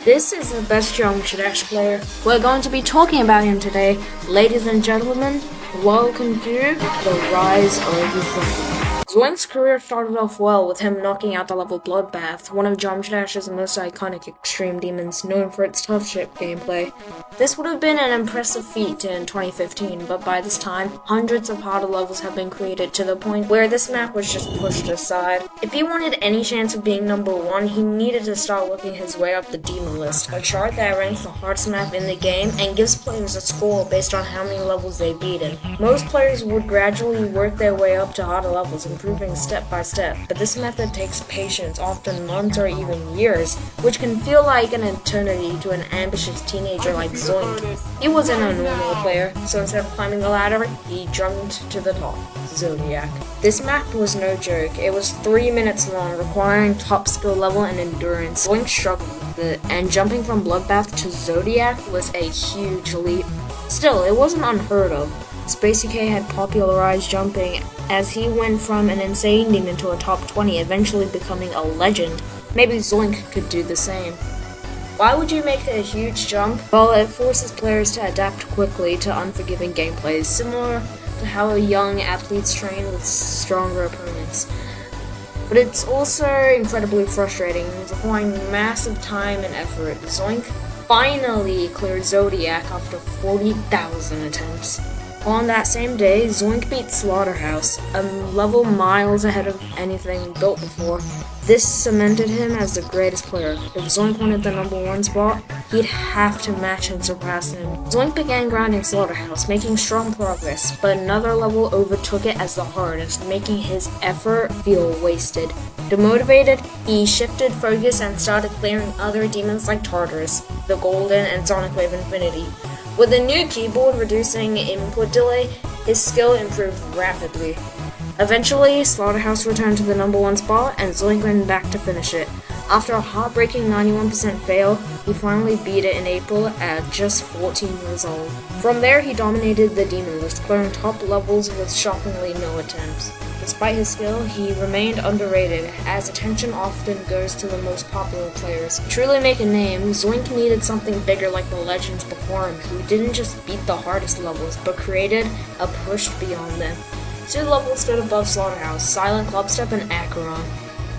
This is the best Geometry Dash player. We're going to be talking about him today. Ladies and gentlemen, welcome to the Rise of Zoink. Zoink's career started off well with him knocking out the level Bloodbath, one of Geometry Dash's most iconic extreme demons, known for its tough ship gameplay. This would have been an impressive feat in 2015, but by this time, hundreds of harder levels have been created to the point where this map was just pushed aside. If he wanted any chance of being number one, he needed to start working his way up the demon list, a chart that ranks the hardest map in the game and gives players a score based on how many levels they beat in. Most players would gradually work their way up to harder levels, improving step by step, but this method takes patience, often months or even years, which can feel like an eternity to an ambitious teenager like Zoink. He wasn't a normal player, so instead of climbing the ladder, he jumped to the top. Zodiac. This map was no joke. It was 3 minutes long, requiring top skill level and endurance. Zoink struggled with it, and jumping from Bloodbath to Zodiac was a huge leap. Still, it wasn't unheard of. SpacUK had popularized jumping as he went from an insane demon to a top 20, eventually becoming a legend. Maybe Zoink could do the same. Why would you make a huge jump? Well, it forces players to adapt quickly to unforgiving gameplays, similar to how young athletes train with stronger opponents. But it's also incredibly frustrating, requiring massive time and effort. Zoink finally cleared Zodiac after 40,000 attempts. On that same day, Zoink beat Slaughterhouse, a level miles ahead of anything built before. This cemented him as the greatest player. If Zoink wanted the number one spot, he'd have to match and surpass him. Zoink began grinding Slaughterhouse, making strong progress, but another level overtook it as the hardest, making his effort feel wasted. Demotivated, he shifted focus and started clearing other demons like Tartarus, the Golden, and Sonic Wave Infinity. With a new keyboard reducing input delay, his skill improved rapidly. Eventually, Slaughterhouse returned to the number one spot, and Zoink went back to finish it. After a heartbreaking 91% fail, he finally beat it in April at just 14 years old. From there, he dominated the demon list, clearing top levels with shockingly no attempts. Despite his skill, he remained underrated, as attention often goes to the most popular players. To truly make a name, Zoink needed something bigger like the legends before him, who didn't just beat the hardest levels, but created a push beyond them. 2 levels stood above Slaughterhouse: Silent Clubstep and Acheron.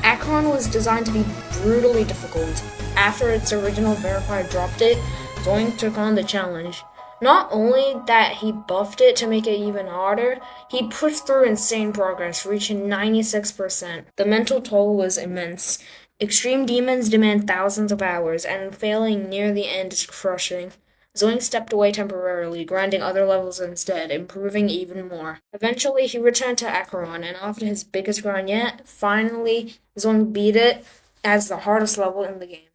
Acheron was designed to be brutally difficult. After its original verifier dropped it, Zoink took on the challenge. Not only that he buffed it to make it even harder, he pushed through insane progress, reaching 96%. The mental toll was immense. Extreme demons demand thousands of hours, and failing near the end is crushing. Zoink stepped away temporarily, grinding other levels instead, improving even more. Eventually, he returned to Acheron, and after his biggest grind yet, finally, Zoink beat it as the hardest level in the game.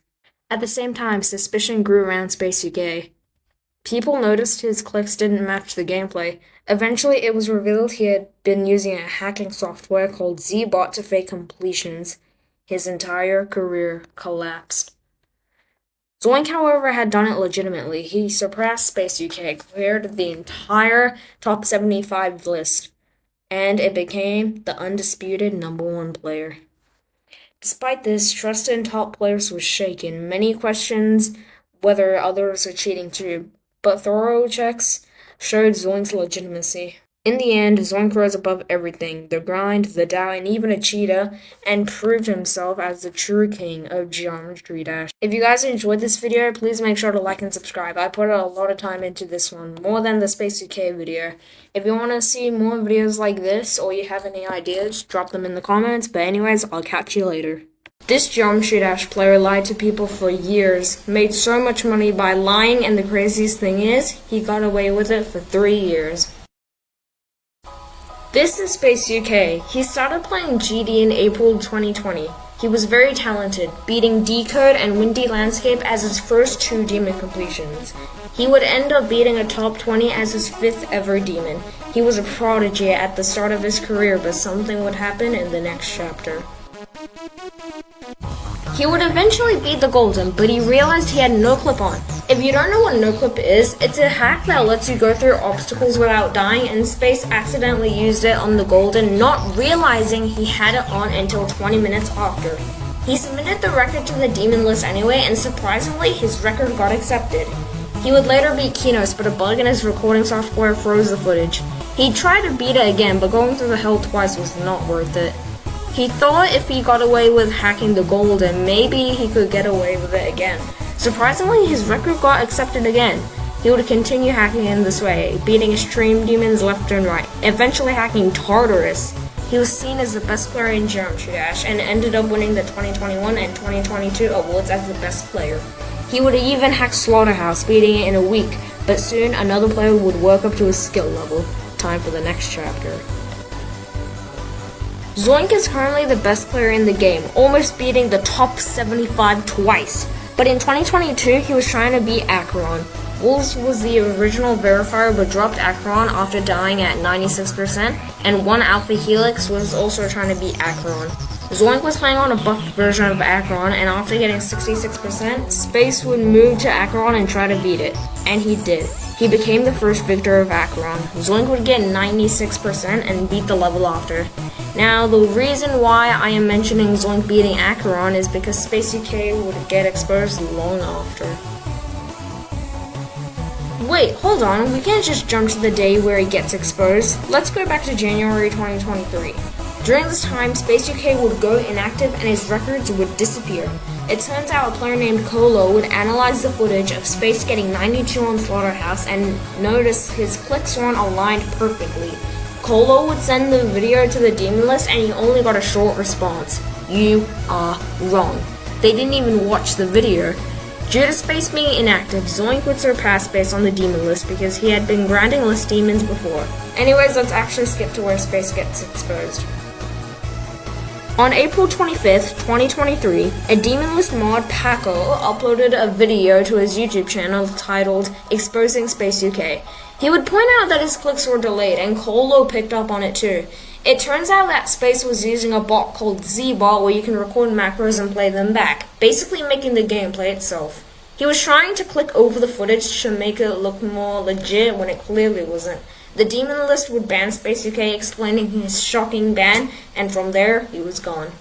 At the same time, suspicion grew around SpacUK. People noticed his clicks didn't match the gameplay. Eventually, it was revealed he had been using a hacking software called Z-Bot to fake completions. His entire career collapsed. Zoink, however, had done it legitimately. He surpassed SpacUK, cleared the entire top 75 list, and it became the undisputed number one player. Despite this, trust in top players was shaken. Many questions whether others are cheating too, but thorough checks showed Zoink's legitimacy. In the end, Zoink rose above everything, the grind, the doubt, and even a cheetah, and proved himself as the true king of Geometry Dash. If you guys enjoyed this video, please make sure to like and subscribe. I put a lot of time into this one, more than the SpacUK video. If you want to see more videos like this, or you have any ideas, drop them in the comments. But anyways, I'll catch you later. This Geometry Dash player lied to people for years, made so much money by lying, and the craziest thing is, he got away with it for 3 years. This is SpacUK. He started playing GD in April 2020. He was very talented, beating Decode and Windy Landscape as his first 2 demon completions. He would end up beating a top 20 as his 5th ever demon. He was a prodigy at the start of his career, but something would happen in the next chapter. He would eventually beat the Golden, but he realized he had no clip on. If you don't know what no clip is, it's a hack that lets you go through obstacles without dying, and Space accidentally used it on the Golden, not realizing he had it on until 20 minutes after. He submitted the record to the demon list anyway, and surprisingly, his record got accepted. He would later beat Kinos, but a bug in his recording software froze the footage. He tried to beat it again, but going through the hell twice was not worth it. He thought if he got away with hacking the gold, then maybe he could get away with it again. Surprisingly, his record got accepted again. He would continue hacking in this way, beating extreme demons left and right, eventually hacking Tartarus. He was seen as the best player in Geometry Dash and ended up winning the 2021 and 2022 awards as the best player. He would even hack Slaughterhouse, beating it in a week, but soon another player would work up to his skill level. Time for the next chapter. Zoink is currently the best player in the game, almost beating the top 75 twice. But in 2022, he was trying to beat Acheron. Wolves was the original verifier but dropped Acheron after dying at 96%, and one Alpha Helix was also trying to beat Acheron. Zoink was playing on a buffed version of Acheron, and after getting 66%, Space would move to Acheron and try to beat it. And he did. He became the first victor of Acheron. Zoink would get 96% and beat the level after. Now, the reason why I am mentioning Zoink beating Acheron is because SpacUK would get exposed long after. Wait, hold on, we can't just jump to the day where he gets exposed. Let's go back to January 2023. During this time, SpacUK would go inactive and his records would disappear. It turns out a player named Colo would analyze the footage of Space getting 92 on Slaughterhouse and notice his clicks weren't aligned perfectly. Colo would send the video to the demon list and he only got a short response. You are wrong. They didn't even watch the video. Due to Space being inactive, Zoink would surpass Space on the demon list because he had been grinding list demons before. Anyways, let's actually skip to where Space gets exposed. On April 25th, 2023, a demon list mod, Paco, uploaded a video to his YouTube channel titled Exposing SpacUK. He would point out that his clicks were delayed, and Colo picked up on it too. It turns out that Space was using a bot called ZBot where you can record macros and play them back, basically making the gameplay itself. He was trying to click over the footage to make it look more legit when it clearly wasn't. The demon list would ban SpacUK, explaining his shocking ban, and from there, he was gone.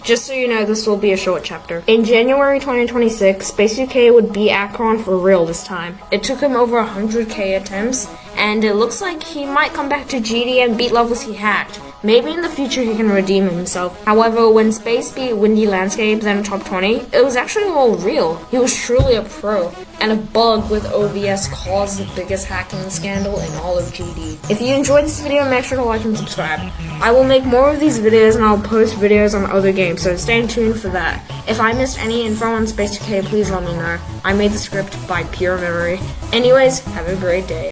Just so you know, this will be a short chapter. In January 2026, SpacUK would beat Acheron for real this time. It took him over 100k attempts, and it looks like he might come back to GD and beat levels he hacked. Maybe in the future he can redeem himself. However, when Space beat Windy Landscapes and top 20, it was actually all real. He was truly a pro, and a bug with OBS caused the biggest hacking scandal in all of GD. If you enjoyed this video, make sure to like and subscribe. I will make more of these videos and I'll post videos on other games, so stay tuned for that. If I missed any info on SpacUK, please let me know. I made the script by pure memory. Anyways, have a great day.